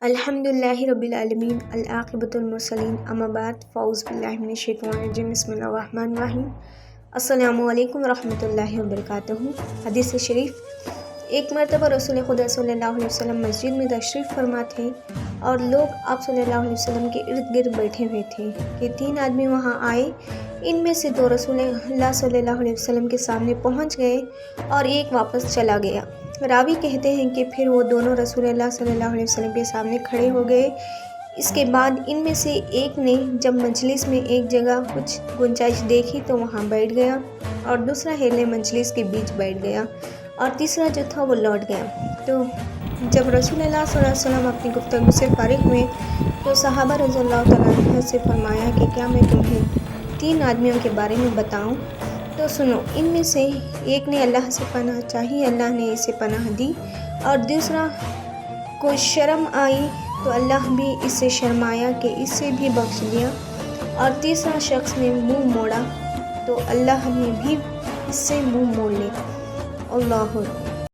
الحمدللہ رب العالمین العاقبۃ المرسلین اما بعد فاعوذ باللہ من الشیطان الرجیم بسم اللہ الرحمن الرحیم السلام علیکم ورحمۃ اللہ وبرکاتہ۔ حدیث شریف، ایک مرتبہ رسول خدا صلی اللہ علیہ وسلم مسجد میں تشریف فرما تھے اور لوگ آپ صلی اللہ علیہ وسلم کے ارد گرد بیٹھے ہوئے تھے کہ 3 آدمی وہاں آئے۔ ان میں سے 2 رسول اللہ صلی اللہ علیہ وسلم کے سامنے پہنچ گئے اور ایک واپس چلا گیا۔ راوی کہتے ہیں کہ پھر وہ دونوں رسول اللہ صلی اللہ علیہ وسلم کے سامنے کھڑے ہو گئے۔ اس کے بعد ان میں سے ایک نے جب مجلس میں ایک جگہ کچھ گنجائش دیکھی تو وہاں بیٹھ گیا، اور دوسرا ہیلے مجلس کے بیچ بیٹھ گیا، اور تیسرا جو تھا وہ لوٹ گیا۔ تو جب رسول اللہ صلی اللہ علیہ وسلم اپنی گفتگو سے فارغ ہوئے تو صحابہ رضی اللہ تعالیٰ عنہ سے فرمایا کہ کیا میں تمہیں 3 آدمیوں کے بارے میں بتاؤں؟ تو سنو، ان میں سے ایک نے اللہ سے پناہ چاہی، اللہ نے اسے پناہ دی، اور دوسرا کو شرم آئی تو اللہ بھی اس سے شرمایا کہ اس سے بھی بخش دیا، اور تیسرا شخص نے منہ موڑا تو اللہ نے بھی اس سے منہ موڑ لیا۔ اللہ